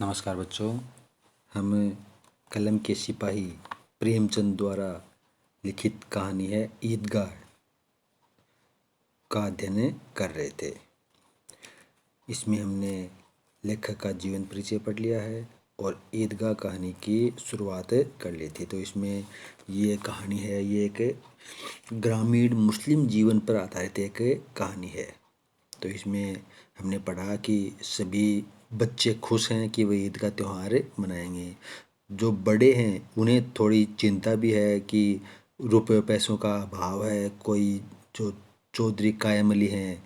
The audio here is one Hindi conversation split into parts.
नमस्कार बच्चों, हम कलम के सिपाही प्रेमचंद द्वारा लिखित कहानी है ईदगाह का अध्ययन कर रहे थे। इसमें हमने लेखक का जीवन परिचय पढ़ लिया है और ईदगाह कहानी की शुरुआत कर ली थी। तो इसमें ये कहानी है, ये एक ग्रामीण मुस्लिम जीवन पर आधारित एक कहानी है। तो इसमें हमने पढ़ा कि सभी बच्चे खुश हैं कि वे ईद का त्यौहार मनाएंगे। जो बड़े हैं उन्हें थोड़ी चिंता भी है कि रुपये पैसों का अभाव है। कोई जो चौधरी कायम अली हैं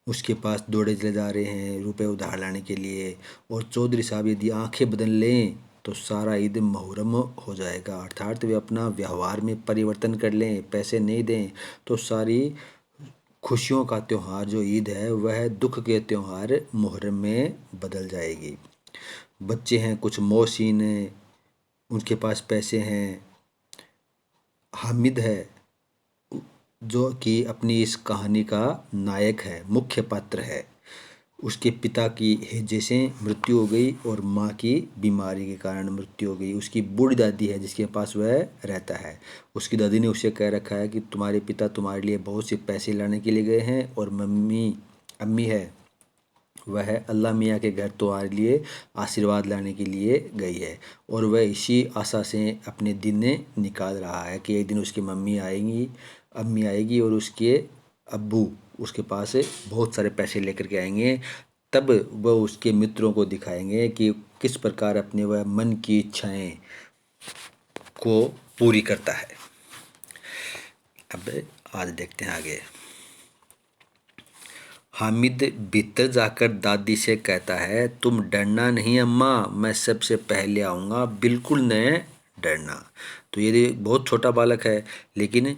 उसके पास दौड़े चले जा रहे हैं रुपए उधार लाने के लिए, और चौधरी साहब यदि आंखें बदल लें तो सारा ईद मुहर्रम हो जाएगा, अर्थात वे अपना व्यवहार में परिवर्तन कर लें, पैसे नहीं दें तो सारी खुशियों का त्यौहार जो ईद है वह दुख के त्यौहार मुहर्रम में बदल जाएगी। बच्चे हैं, कुछ मोहसिन हैं, उनके पास पैसे हैं। हामिद है जो कि अपनी इस कहानी का नायक है, मुख्य पात्र है। उसके पिता की हैजे से मृत्यु हो गई और माँ की बीमारी के कारण मृत्यु हो गई। उसकी बूढ़ी दादी है जिसके पास वह रहता है। उसकी दादी ने उसे कह रखा है कि तुम्हारे पिता तुम्हारे लिए बहुत से पैसे लाने के लिए गए हैं, और अम्मी है वह अल्लाह मियाँ के घर तुम्हारे लिए आशीर्वाद लाने के लिए गई है। और वह इसी आशा से अपने दिन निकाल रहा है कि एक दिन उसकी अम्मी आएगी और उसके अब्बू उसके पास बहुत सारे पैसे लेकर के आएंगे। तब वह उसके मित्रों को दिखाएंगे कि किस प्रकार अपने वह मन की इच्छाएं को पूरी करता है। अब आज देखते हैं आगे। हामिद भीतर जाकर दादी से कहता है, तुम डरना नहीं अम्मा, मैं सबसे पहले आऊँगा, बिल्कुल न डरना। तो ये बहुत छोटा बालक है, लेकिन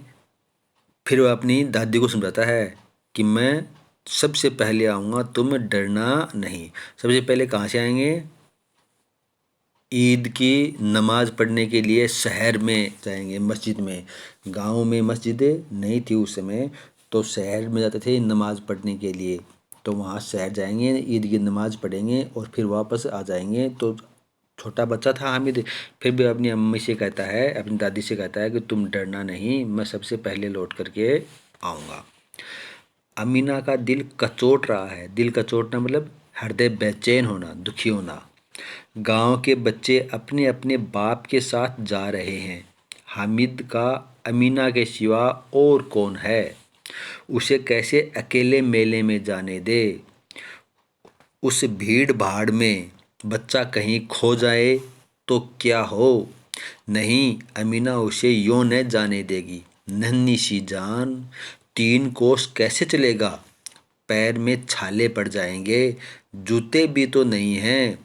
फिर वह अपनी दादी को समझाता है कि मैं सबसे पहले आऊँगा, तुम डरना नहीं। सबसे पहले कहाँ से आएंगे? ईद की नमाज पढ़ने के लिए शहर में जाएंगे, मस्जिद में। गांव में मस्जिद नहीं थी उस समय, तो शहर में जाते थे नमाज पढ़ने के लिए। तो वहाँ शहर जाएंगे, ईद की नमाज पढ़ेंगे और फिर वापस आ जाएंगे। तो छोटा बच्चा था हामिद, फिर भी अपनी अम्मी से कहता है, अपनी दादी से कहता है कि तुम डरना नहीं, मैं सबसे पहले लौट करके आऊँगा। अमीना का दिल कचोट रहा है। दिल कचोटना मतलब हृदय बेचैन होना, दुखी होना। गांव के बच्चे अपने अपने बाप के साथ जा रहे हैं। हामिद का अमीना के सिवा और कौन है? उसे कैसे अकेले मेले में जाने दे? उस भीड़ भाड़ में बच्चा कहीं खो जाए तो क्या हो? नहीं, अमीना उसे यूं न जाने देगी। नन्ही सी जान, 3 कोस कैसे चलेगा? पैर में छाले पड़ जाएंगे, जूते भी तो नहीं हैं।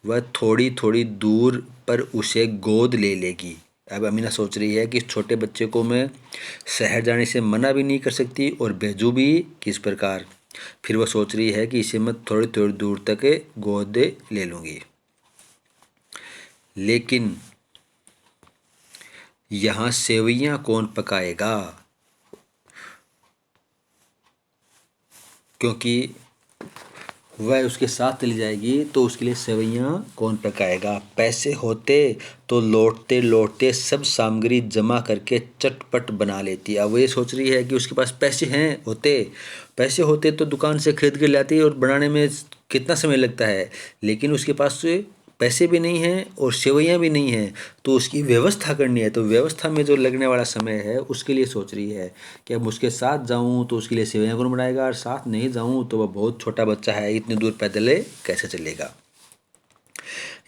वह थोड़ी थोड़ी दूर पर उसे गोद ले लेगी। अब अमीना सोच रही है कि इस छोटे बच्चे को मैं शहर जाने से मना भी नहीं कर सकती और भेजूँ भी किस प्रकार। फिर वह सोच रही है कि इसे मैं थोड़ी थोड़ी दूर तक गोद ले लूँगी। लेकिन यहाँ सेवइयाँ कौन पकाएगा? क्योंकि वह उसके साथ चली जाएगी तो उसके लिए सेवइयाँ कौन पकाएगा? पैसे होते तो लौटते लौटते सब सामग्री जमा करके चटपट बना लेती। अब वो ये सोच रही है कि उसके पास पैसे होते तो दुकान से खरीद के लाती, और बनाने में कितना समय लगता है। लेकिन उसके पास पैसे भी नहीं हैं और सेवइयाँ भी नहीं हैं, तो उसकी व्यवस्था करनी है। तो व्यवस्था में जो लगने वाला समय है उसके लिए सोच रही है कि अब उसके साथ जाऊं तो उसके लिए सेवइयाँ कौन बनाएगा, और साथ नहीं जाऊं तो वह बहुत छोटा बच्चा है, इतनी दूर पैदल कैसे चलेगा।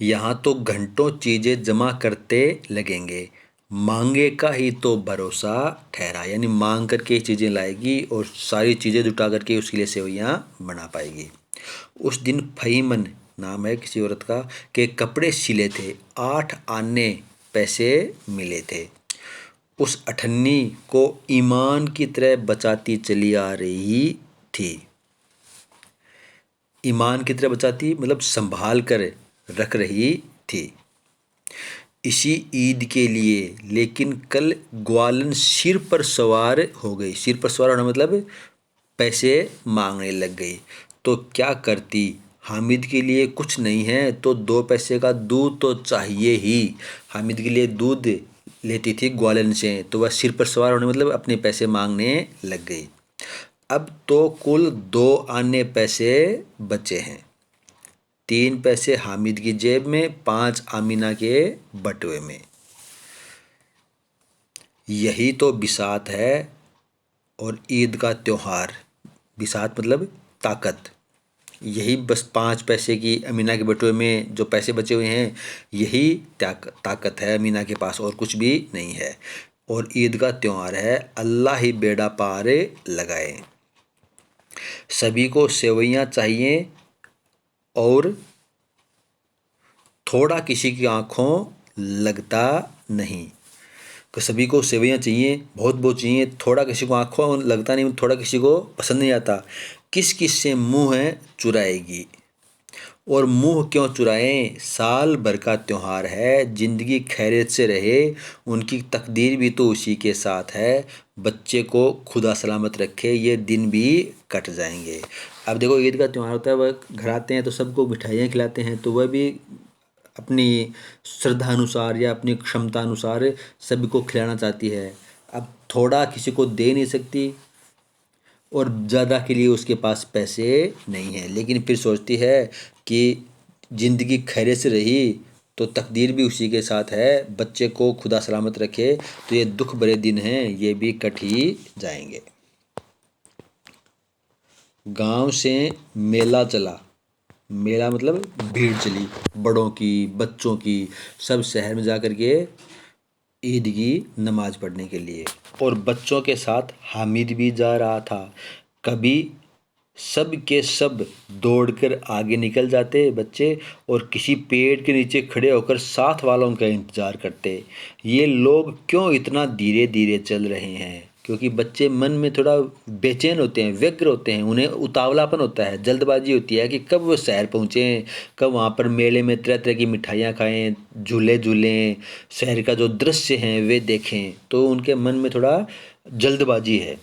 यहाँ तो घंटों चीज़ें जमा करते लगेंगे, मांगे का ही तो भरोसा ठहरा। यानी मांग करके चीज़ें लाएगी और सारी चीज़ें जुटा करके उसके लिए सेवइयाँ बना पाएगी। उस दिन फहीमन नाम है किसी औरत का, के कपड़े सिले थे, 8 आने पैसे मिले थे। उस अठन्नी को ईमान की तरह बचाती चली आ रही थी। ईमान की तरह बचाती मतलब संभाल कर रख रही थी इसी ईद के लिए। लेकिन कल ग्वालन सिर पर सवार हो गई। सिर पर सवार होना मतलब पैसे मांगने लग गई। तो क्या करती? हामिद के लिए कुछ नहीं है तो 2 पैसे का दूध तो चाहिए ही। हामिद के लिए दूध लेती थी ग्वालन से, तो वह सिर पर सवार होने मतलब अपने पैसे मांगने लग गई। अब तो कुल 2 आने पैसे बचे हैं। 3 पैसे हामिद की जेब में, 5 आमीना के बटुए में। यही तो बिसात है और ईद का त्योहार। बिसात मतलब ताकत। यही बस 5 पैसे की अमीना के बटुए में जो पैसे बचे हुए हैं, यही ताकत है अमीना के पास, और कुछ भी नहीं है। और ईद का त्योहार है, अल्लाह ही बेड़ा पार लगाए। सभी को सेवइयाँ चाहिए और थोड़ा किसी की आँखों लगता नहीं। कि सभी को सेवइयाँ चाहिए, बहुत बहुत चाहिए, थोड़ा किसी को आँखों लगता नहीं, थोड़ा किसी को पसंद नहीं आता। किस किस से मुँह चुराएगी, और मुँह क्यों चुराएं, साल भर का त्योहार है, ज़िंदगी खैरियत से रहे, उनकी तकदीर भी तो उसी के साथ है। बच्चे को खुदा सलामत रखे, ये दिन भी कट जाएंगे। अब देखो, ईद का त्यौहार होता है, वह घर आते हैं तो सबको मिठाइयाँ खिलाते हैं, तो वह भी अपनी श्रद्धा अनुसार या अपनी क्षमता अनुसार सभी को खिलाना चाहती है। अब थोड़ा किसी को दे नहीं सकती और ज़्यादा के लिए उसके पास पैसे नहीं हैं, लेकिन फिर सोचती है कि ज़िंदगी खैरियत से रही तो तकदीर भी उसी के साथ है, बच्चे को खुदा सलामत रखे तो ये दुख भरे दिन हैं, ये भी कट ही जाएंगे। गांव से मेला चला। मेला मतलब भीड़ चली, बड़ों की, बच्चों की, सब शहर में जा कर के ईद की नमाज पढ़ने के लिए। और बच्चों के साथ हामिद भी जा रहा था। कभी सब के सब दौड़कर आगे निकल जाते बच्चे, और किसी पेड़ के नीचे खड़े होकर साथ वालों का इंतज़ार करते। ये लोग क्यों इतना धीरे धीरे चल रहे हैं, क्योंकि बच्चे मन में थोड़ा बेचैन होते हैं, व्यग्र होते हैं, उन्हें उतावलापन होता है, जल्दबाजी होती है कि कब वो शहर पहुँचें, कब वहाँ पर मेले में तरह तरह की मिठाइयाँ खाएं, झूले झूलें, शहर का जो दृश्य हैं वे देखें, तो उनके मन में थोड़ा जल्दबाजी है।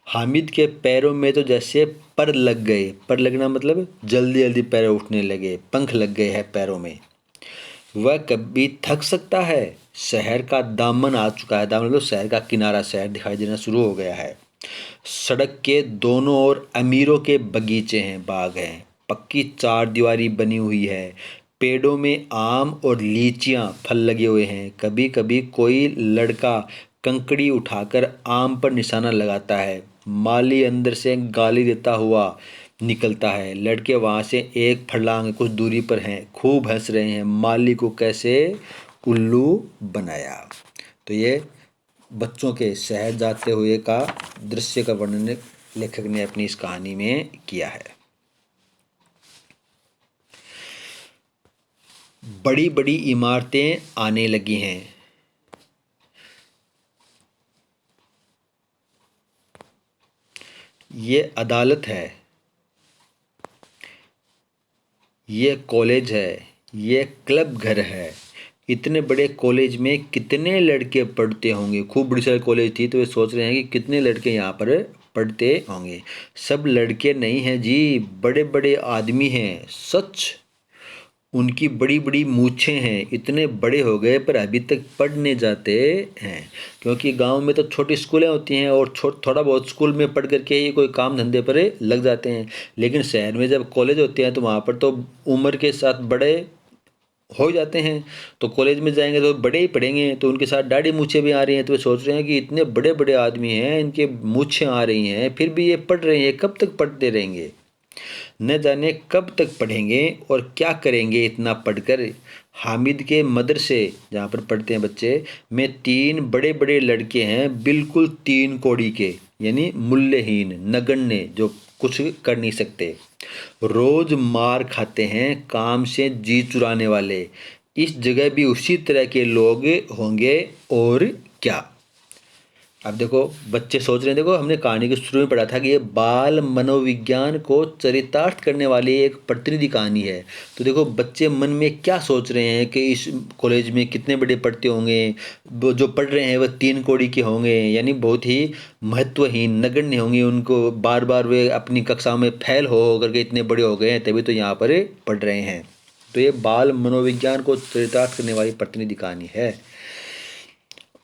हामिद के पैरों में तो जैसे पर लग गए। पर लगना मतलब जल्दी जल्दी पैर उठने लगे, पंख लग गए हैं पैरों में। वह कभी थक सकता है, शहर का दामन आ चुका है। दामन मतलब शहर का किनारा, शहर दिखाई देना शुरू हो गया है। सड़क के दोनों ओर अमीरों के बगीचे हैं, बाग हैं, पक्की 4 दीवारी बनी हुई है, पेड़ों में आम और लीचियां फल लगे हुए हैं। कभी कभी कोई लड़का कंकड़ी उठाकर आम पर निशाना लगाता है, माली अंदर से गाली देता हुआ निकलता है। लड़के वहाँ से एक फर्लांग कुछ दूरी पर हैं, खूब हंस रहे हैं, माली को कैसे उल्लू बनाया। तो ये बच्चों के शहर जाते हुए का दृश्य का वर्णन लेखक ने अपनी इस कहानी में किया है। बड़ी बड़ी इमारतें आने लगी हैं। ये अदालत है, ये कॉलेज है, ये क्लब घर है। इतने बड़े कॉलेज में कितने लड़के पढ़ते होंगे। खूब बड़ी सारी कॉलेज थी, तो वे सोच रहे हैं कि कितने लड़के यहाँ पर पढ़ते होंगे। सब लड़के नहीं हैं जी, बड़े बड़े आदमी हैं, सच। उनकी बड़ी बड़ी मूछें हैं, इतने बड़े हो गए पर अभी तक पढ़ने जाते हैं। क्योंकि गांव में तो छोटी स्कूलें होती हैं और थोड़ा बहुत स्कूल में पढ़ करके ही कोई काम धंधे पर लग जाते हैं। लेकिन शहर में जब कॉलेज होते हैं तो वहाँ पर तो उम्र के साथ बड़े हो जाते हैं, तो कॉलेज में जाएंगे तो बड़े ही पढ़ेंगे, तो उनके साथ दाढ़ी मूछें भी आ रही हैं। तो वे सोच रहे हैं कि इतने बड़े बड़े आदमी हैं, इनके मूछें आ रही हैं, फिर भी ये पढ़ रहे हैं, कब तक पढ़ते रहेंगे, न जाने कब तक पढ़ेंगे और क्या करेंगे इतना पढ़कर। हामिद के मदरसे जहाँ पर पढ़ते हैं बच्चे में 3 बड़े बड़े लड़के हैं, बिल्कुल 3 कौड़ी के, यानी मूल्यहीन, नगण्य, जो कुछ कर नहीं सकते। रोज मार खाते हैं, काम से जी चुराने वाले। इस जगह भी उसी तरह के लोग होंगे और क्या। अब देखो बच्चे सोच रहे हैं, देखो हमने कहानी के शुरू में पढ़ा था कि ये बाल मनोविज्ञान को चरितार्थ करने वाली एक प्रतिनिधि कहानी है। तो देखो बच्चे मन में क्या सोच रहे हैं कि इस कॉलेज में कितने बड़े पढ़ते होंगे, वो जो पढ़ रहे हैं वह 3 कौड़ी के होंगे, यानी बहुत ही महत्वहीन नगण्य होंगे, उनको बार बार वे अपनी कक्षाओं में फेल हो करके इतने बड़े हो गए हैं, तभी तो यहाँ पर पढ़ रहे हैं। तो ये बाल मनोविज्ञान को चरितार्थ करने वाली प्रतिनिधि कहानी है।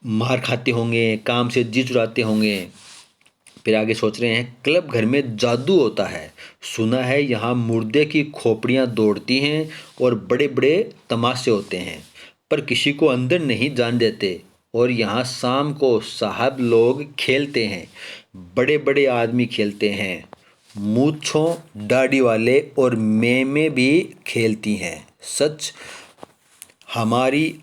मार खाते होंगे, काम से जी चुराते होंगे। फिर आगे सोच रहे हैं, क्लब घर में जादू होता है, सुना है यहाँ मुर्दे की खोपड़ियाँ दौड़ती हैं और बड़े बड़े तमाशे होते हैं, पर किसी को अंदर नहीं जान देते। और यहाँ शाम को साहब लोग खेलते हैं, बड़े बड़े आदमी खेलते हैं, मूंछों दाढ़ी वाले और मेमे भी खेलती हैं। सच, हमारी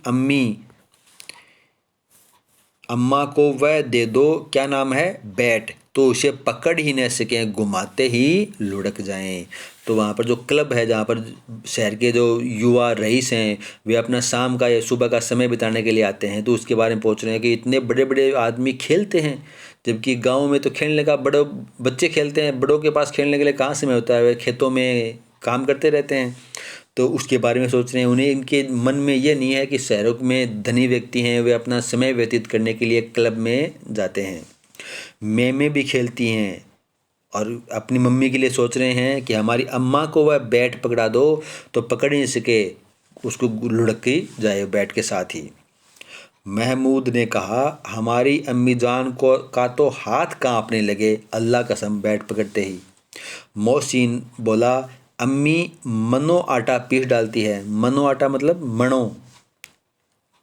अम्मा को वह दे दो, क्या नाम है, बैट, तो उसे पकड़ ही न सकें, घुमाते ही लुढ़क जाएं। तो वहाँ पर जो क्लब है, जहाँ पर शहर के जो युवा रईस हैं वे अपना शाम का या सुबह का समय बिताने के लिए आते हैं, तो उसके बारे में पूछ रहे हैं कि इतने बड़े बड़े आदमी खेलते हैं, जबकि गाँव में तो खेलने का बड़े बच्चे खेलते हैं, बड़ों के पास खेलने के लिए कहाँ समय होता है, वे खेतों में काम करते रहते हैं। तो उसके बारे में सोच रहे हैं। उन्हें इनके मन में ये नहीं है कि शहरों में धनी व्यक्ति हैं, वे अपना समय व्यतीत करने के लिए क्लब में जाते हैं। मेमें भी खेलती हैं और अपनी मम्मी के लिए सोच रहे हैं कि हमारी अम्मा को वह बैट पकड़ा दो तो पकड़ ही नहीं सके, उसको लुढ़क के जाए बैट के साथ ही। महमूद ने कहा, हमारी अम्मी जान को का तो हाथ कांपने लगे, अल्लाह कसम, बैट पकड़ते ही। मोहसिन बोला, अम्मी मनो आटा पीस डालती है। मनो आटा मतलब मणों,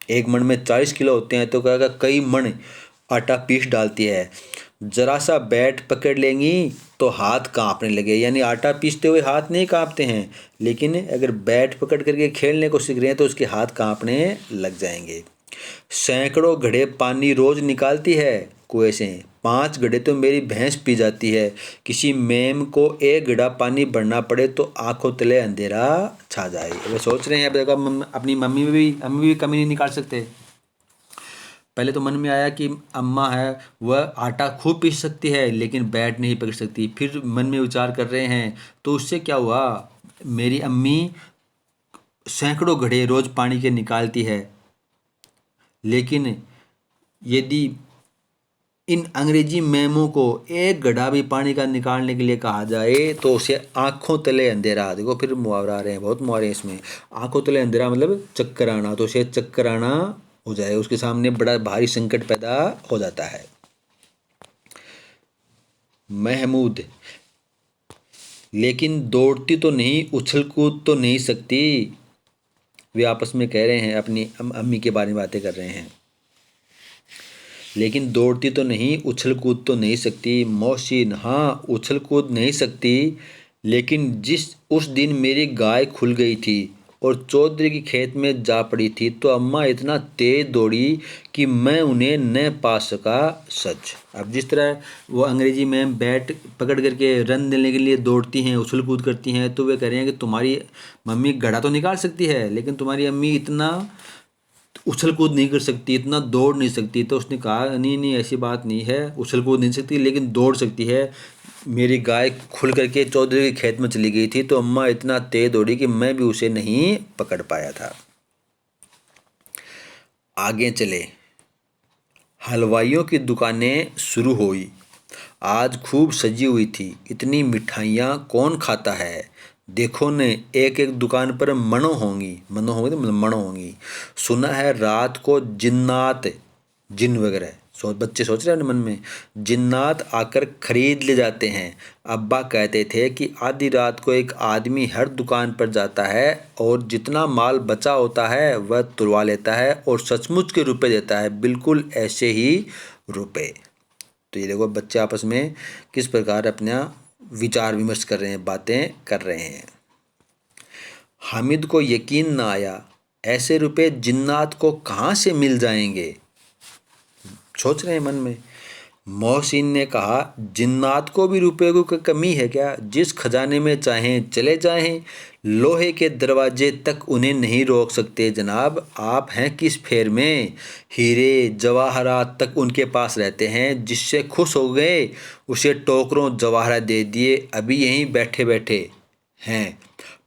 एक मण में 40 किलो होते हैं, तो कहेगा कई मण आटा पीस डालती है। जरा सा बैट पकड़ लेंगी तो हाथ कांपने लगे, यानी आटा पीसते हुए हाथ नहीं कांपते हैं, लेकिन अगर बैट पकड़ करके खेलने को सीख रहे हैं तो उसके हाथ कांपने लग जाएंगे। सैकड़ों घड़े पानी रोज निकालती है कुएं से, 5 घड़े तो मेरी भैंस पी जाती है। किसी मेम को 1 घड़ा पानी भरना पड़े तो आंखों तले अंधेरा छा जाए। वे सोच रहे हैं, अब देखो अपनी मम्मी भी कमी नहीं निकाल सकते। पहले तो मन में आया कि अम्मा है वह आटा खूब पीस सकती है लेकिन बैट नहीं पकड़ सकती। फिर मन में विचार कर रहे हैं, तो उससे क्या हुआ, मेरी अम्मी सैकड़ों घड़े रोज पानी के निकालती है, लेकिन यदि इन अंग्रेजी मेमों को 1 घड़ा भी पानी का निकालने के लिए कहा जाए तो उसे आंखों तले अंधेरा, देखो फिर मुहावरा आ रहे हैं, बहुत मुहावरे हैं इसमें। आंखों तले अंधेरा मतलब चक्कर आना, तो उसे चक्कर आना हो जाए, उसके सामने बड़ा भारी संकट पैदा हो जाता है। महमूद, लेकिन दौड़ती तो नहीं, उछल कूद तो नहीं सकती। वे आपस में कह रहे हैं, अपनी अम्मी के बारे में बातें कर रहे हैं। लेकिन दौड़ती तो नहीं, उछल कूद तो नहीं सकती। मोहसिन, हाँ उछल कूद नहीं सकती, लेकिन उस दिन मेरी गाय खुल गई थी और चौधरी के खेत में जा पड़ी थी, तो अम्मा इतना तेज दौड़ी कि मैं उन्हें न पा सका। सच। अब जिस तरह वो अंग्रेजी में बैट पकड़ करके रन देने के लिए दौड़ती हैं, उछल कूद करती हैं, तो वे कह रहे हैं कि तुम्हारी मम्मी घड़ा तो निकाल सकती है लेकिन तुम्हारी अम्मी इतना उछल कूद नहीं कर सकती, इतना दौड़ नहीं सकती। तो उसने कहा, नहीं नहीं ऐसी बात नहीं है, उछल कूद नहीं सकती लेकिन दौड़ सकती है। मेरी गाय खुल करके चौधरी के खेत में चली गई थी तो अम्मा इतना तेज दौड़ी कि मैं भी उसे नहीं पकड़ पाया था। आगे चले। हलवाइयों की दुकानें शुरू हुई, आज खूब सजी हुई थी, इतनी मिठाइयाँ कौन खाता है। देखो ने, एक एक दुकान पर मणों होंगी, मणों होंगी तो मतलब मणों होंगी। सुना है रात को जिन्नात, जिन वगैरह, बच्चे सोच रहे हैं मन में, जिन्नात आकर खरीद ले जाते हैं। अब्बा कहते थे कि आधी रात को एक आदमी हर दुकान पर जाता है और जितना माल बचा होता है वह तुलवा लेता है और सचमुच के रुपए देता है, बिल्कुल ऐसे ही रुपए। तो ये देखो बच्चे आपस में किस प्रकार अपना विचार विमर्श कर रहे हैं, बातें कर रहे हैं। हामिद को यकीन ना आया, ऐसे रुपए जिन्नात को कहाँ से मिल जाएंगे, सोच रहे हैं मन में। मोहसिन ने कहा, जिन्नात को भी रुपए की कमी है क्या? जिस खजाने में चाहें चले जाएं, लोहे के दरवाजे तक उन्हें नहीं रोक सकते जनाब। आप हैं किस फेर में? हीरे जवाहरात तक उनके पास रहते हैं। जिससे खुश हो गए उसे टोकरों जवाहरात दे दिए। अभी यहीं बैठे बैठे हैं,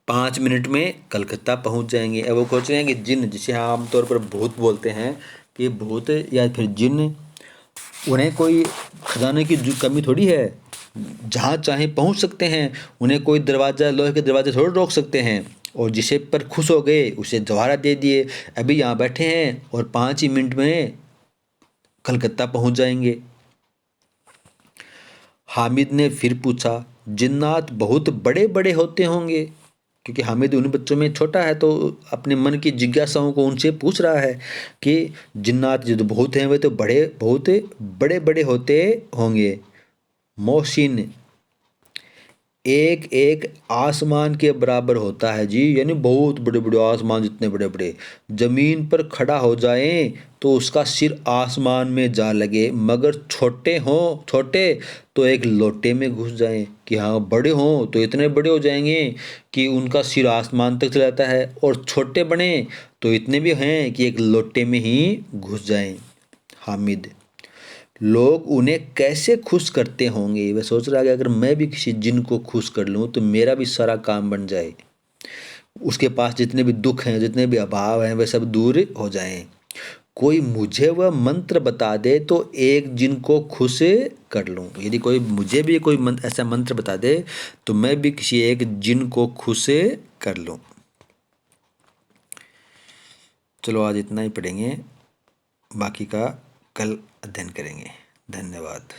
5 मिनट में कलकत्ता पहुंच जाएंगे। अब वो सोच रहे हैं कि जिन, जिसे आमतौर पर भूत बोलते हैं, कि भूत या फिर जिन, उन्हें कोई खजाने की कमी थोड़ी है, जहाँ चाहे पहुँच सकते हैं। उन्हें कोई दरवाज़ा, लोहे के दरवाजे थोड़ी रोक सकते हैं। और जिसे पर खुश हो गए उसे जवाहरात दे दिए। अभी यहाँ बैठे हैं और 5 ही मिनट में कलकत्ता पहुँच जाएंगे। हामिद ने फिर पूछा, जिन्नात बहुत बड़े बड़े होते होंगे? क्योंकि हामिद उन बच्चों में छोटा है, तो अपने मन की जिज्ञासाओं को उनसे पूछ रहा है कि जिन्नात जो बहुत हैं वे तो बहुत बड़े बड़े होते होंगे। मोहसिन, एक एक आसमान के बराबर होता है जी, यानी बहुत बड़े बड़े आसमान जितने बड़े बड़े। जमीन पर खड़ा हो जाए तो उसका सिर आसमान में जा लगे, मगर छोटे तो एक लोटे में घुस जाएं। कि हाँ, बड़े हों तो इतने बड़े हो जाएंगे कि उनका सिर आसमान तक चला जाता है, और छोटे बने तो इतने भी हैं कि एक लोटे में ही घुस जाएं। हामिद, लोग उन्हें कैसे खुश करते होंगे? वह सोच रहा है कि अगर मैं भी किसी जिन को खुश कर लूँ तो मेरा भी सारा काम बन जाए, उसके पास जितने भी दुख हैं, जितने भी अभाव हैं, वे सब दूर हो जाएं। कोई मुझे वह मंत्र बता दे तो एक जिन को खुश कर लूँ। यदि कोई मुझे भी कोई ऐसा मंत्र बता दे तो मैं भी किसी एक जिन को खुश कर लूँ। चलो आज इतना ही पढ़ेंगे, बाकी का कल अध्ययन करेंगे। धन्यवाद।